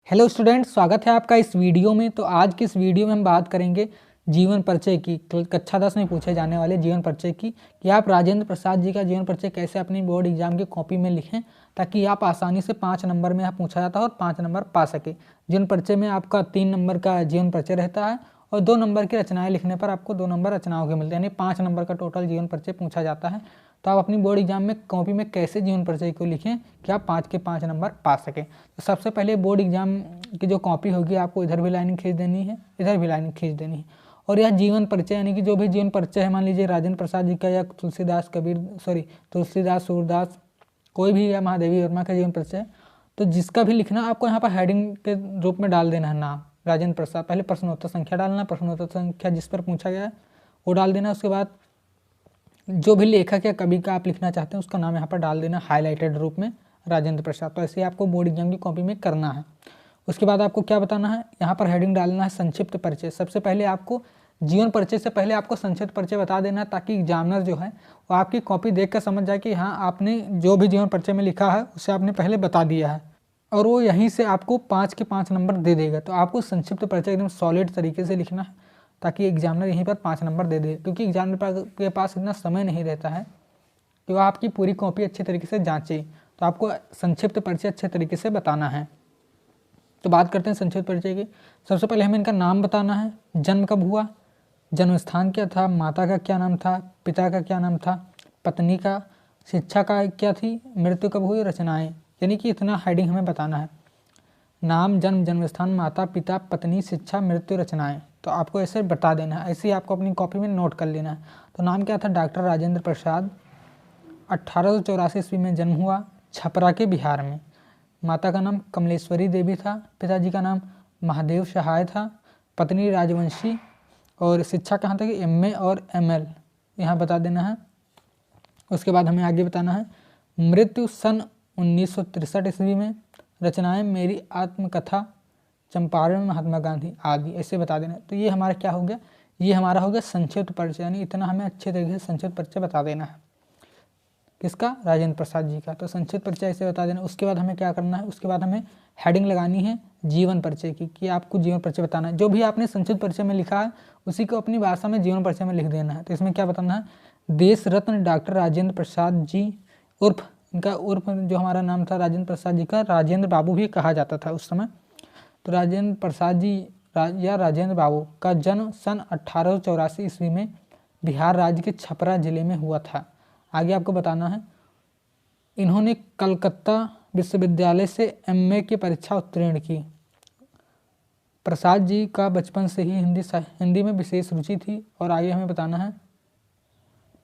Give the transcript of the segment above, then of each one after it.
Hello students, स्वागत है आपका इस वीडियो में। तो आज की इस वीडियो में हम बात करेंगे जीवन परिचय की। कक्षा 10 में पूछे जाने वाले जीवन परिचय की कि आप राजेंद्र प्रसाद जी का जीवन परिचय कैसे अपनी बोर्ड एग्जाम की कॉपी में लिखें ताकि आप आसानी से 5 नंबर में आप पूछा जाता है और 5 नंबर पा सके। जीवन परिचय में आपका 3 नंबर का जीवन परिचय रहता है और 2 नंबर की रचनाएं लिखने पर आपको 2 नंबर रचनाओं के मिलते हैं, यानी 5 नंबर का टोटल जीवन परिचय पूछा जाता है। तो आप अपनी बोर्ड एग्जाम में कॉपी में कैसे जीवन परिचय को लिखें कि आप 5 के 5 नंबर पा सकें। तो सबसे पहले बोर्ड एग्जाम की जो कॉपी होगी आपको इधर भी लाइनिंग खींच देनी है, इधर भी लाइनिंग खींच देनी है। और यह जीवन परिचय यानी कि जो भी जीवन परिचय है, मान लीजिए राजेंद्र प्रसाद जी का या तुलसीदास सूरदास कोई भी या महादेवी वर्मा का जीवन परिचय, तो जिसका भी लिखना आपको यहाँ पर हेडिंग के रूप में डाल देना है नाम राजेंद्र प्रसाद। पहले प्रश्नोत्तर संख्या डालना, प्रश्नोत्तर संख्या जिस पर पूछा गया है वो डाल देना। उसके बाद जो भी लेखक या कवि का आप लिखना चाहते हैं उसका नाम यहाँ पर डाल देना हाईलाइटेड रूप में राजेंद्र प्रसाद। तो ऐसे आपको बोर्ड एग्जाम की कॉपी में करना है। उसके बाद आपको क्या बताना है, यहाँ पर हेडिंग डालना है संक्षिप्त परिचय। सबसे पहले आपको जीवन परिचय से पहले आपको संक्षिप्त परिचय बता देना है ताकि एग्जामिनर जो है वो आपकी कॉपी देख कर समझ जाए कि हाँ आपने जो भी जीवन परिचय में लिखा है उसे आपने पहले बता दिया है और वो यहीं से आपको 5 के 5 नंबर दे देगा। तो आपको संक्षिप्त परिचय एकदम सॉलिड तरीके से लिखना है ताकि एग्जामिनर यहीं पर 5 नंबर दे दे, क्योंकि एग्जामिनर के पास इतना समय नहीं रहता है कि वो आपकी पूरी कॉपी अच्छे तरीके से जांचे। तो आपको संक्षिप्त परिचय अच्छे तरीके से बताना है। तो बात करते हैं संक्षिप्त परिचय की। सबसे पहले हमें इनका नाम बताना है, जन्म कब हुआ, जन्म स्थान क्या था, माता का क्या नाम था, पिता का क्या नाम था, पत्नी का शिक्षा का क्या थी, मृत्यु कब हुई, रचनाएं, यानी कि इतना हेडिंग हमें बताना है। नाम, जन्म, जन्म स्थान, माता पिता, पत्नी, शिक्षा, मृत्यु, रचनाएं। तो आपको ऐसे बता देना है, ऐसे ही आपको अपनी कॉपी में नोट कर लेना है। तो नाम क्या था, डॉक्टर राजेंद्र प्रसाद, 1884 ईस्वी में जन्म हुआ, छपरा के बिहार में। माता का नाम कमलेश्वरी देवी था, पिताजी का नाम महादेव सहाय था, पत्नी राजवंशी, और शिक्षा कहाँ तक, MA और ML यहाँ बता देना है। उसके बाद हमें आगे बताना है मृत्यु सन 1963 ईस्वी में, रचनाएं मेरी आत्मकथा, चंपारण में महात्मा गांधी आदि, ऐसे बता देना। तो ये हमारा क्या हो गया, ये हमारा हो गया संक्षिप्त परिचय, यानी इतना हमें अच्छे तरीके से संक्षिप्त परिचय बता देना है। किसका, राजेंद्र प्रसाद जी का। तो संक्षिप्त परिचय ऐसे बता देना। उसके बाद हमें क्या करना है, उसके बाद हमें हेडिंग लगानी है जीवन परिचय की कि आपको जीवन परिचय बताना है। जो भी आपने संक्षिप्त परिचय में लिखा है उसी को अपनी भाषा में जीवन परिचय में लिख देना है। तो इसमें क्या बताना है, देश रत्न डॉक्टर राजेंद्र प्रसाद जी उर्फ, इनका उर्फ जो हमारा नाम था राजेंद्र प्रसाद जी का, राजेंद्र बाबू भी कहा जाता था उस समय। तो राजेंद्र प्रसाद जी या राजेंद्र बाबू का जन्म सन 1884 ईस्वी में बिहार राज्य के छपरा जिले में हुआ था। आगे आपको बताना है इन्होंने कलकत्ता विश्वविद्यालय से MA की परीक्षा उत्तीर्ण की। प्रसाद जी का बचपन से ही हिंदी में विशेष रुचि थी। और आगे हमें बताना है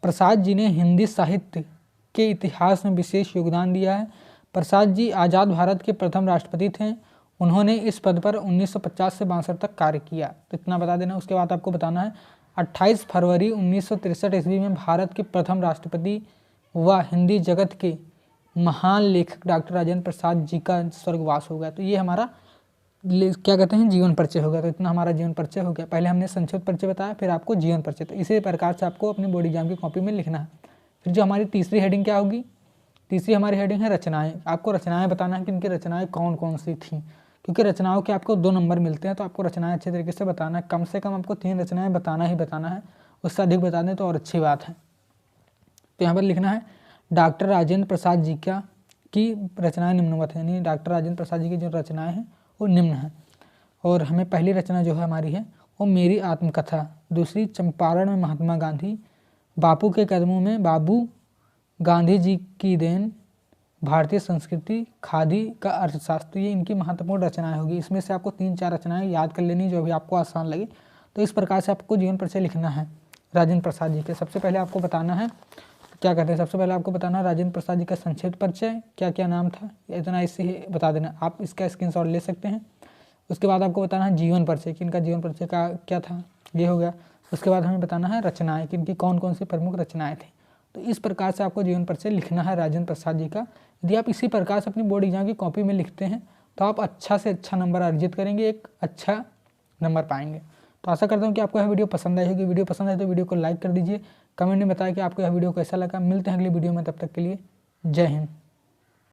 प्रसाद जी ने हिंदी साहित्य के इतिहास में विशेष योगदान दिया है। प्रसाद जी आज़ाद भारत के प्रथम राष्ट्रपति थे। उन्होंने इस पद पर 1950 से 62 तक कार्य किया। तो इतना बता देना। उसके बाद आपको बताना है 28 फरवरी 1963 ईस्वी में भारत के प्रथम राष्ट्रपति व हिंदी जगत के महान लेखक डॉक्टर राजेंद्र प्रसाद जी का स्वर्गवास हो गया। तो ये हमारा क्या कहते हैं, जीवन परिचय हो गया। तो इतना हमारा जीवन परिचय हो गया। पहले हमने संक्षिप्त परिचय बताया, फिर आपको जीवन परिचय। तो इसी प्रकार से आपको अपनी बोर्ड एग्जाम की कॉपी में लिखना है। फिर जो हमारी तीसरी हेडिंग क्या होगी, तीसरी हमारी हेडिंग है रचनाएं। आपको रचनाएं बताना है कि इनकी रचनाएं कौन कौन सी थी, क्योंकि रचनाओं के आपको 2 नंबर मिलते हैं। तो आपको रचनाएं अच्छे तरीके से बताना है। कम से कम आपको 3 रचनाएं बताना ही बताना है, उससे अधिक बता दें तो और अच्छी बात है। तो यहाँ पर लिखना है डॉक्टर राजेंद्र प्रसाद जी की रचनाएं निम्नवत है, यानी डॉक्टर राजेंद्र प्रसाद जी की जो रचनाएं हैं वो निम्न हैं। और हमें पहली रचना जो है हमारी है वो मेरी आत्मकथा, दूसरी चंपारण में महात्मा गांधी, बापू के कदमों में बाबू, गांधी जी की देन, भारतीय संस्कृति, खादी का अर्थशास्त्र। ये इनकी महत्वपूर्ण रचनाएं होगी। इसमें से आपको 3-4 रचनाएं याद कर लेनी जो भी आपको आसान लगे। तो इस प्रकार से आपको जीवन परिचय लिखना है राजेंद्र प्रसाद जी के। सबसे पहले आपको बताना है क्या कहते हैं, सबसे पहले आपको बताना है राजेंद्र प्रसाद जी का संक्षिप्त परिचय, क्या क्या नाम था, इतना इससे ही बता देना। आप इसका स्क्रीनशॉट ले सकते हैं। उसके बाद आपको बताना है जीवन परिचय कि इनका जीवन परिचय का क्या था, ये हो गया। उसके बाद हमें बताना है रचनाएं कि इनकी कौन कौन सी प्रमुख रचनाएं थी। तो इस प्रकार से आपको जीवन परिचय लिखना है राजेंद्र प्रसाद जी का। यदि आप इसी प्रकार से अपनी बोर्ड एग्जाम की कॉपी में लिखते हैं तो आप अच्छा से अच्छा नंबर अर्जित करेंगे, एक अच्छा नंबर पाएंगे। तो आशा करता हूँ कि आपको यह वीडियो पसंद आई होगी। वीडियो पसंद आए तो वीडियो को लाइक कर दीजिए, कमेंट में बताएं कि आपको यह वीडियो कैसा लगा। मिलते हैं अगली वीडियो में, तब तक के लिए जय हिंद।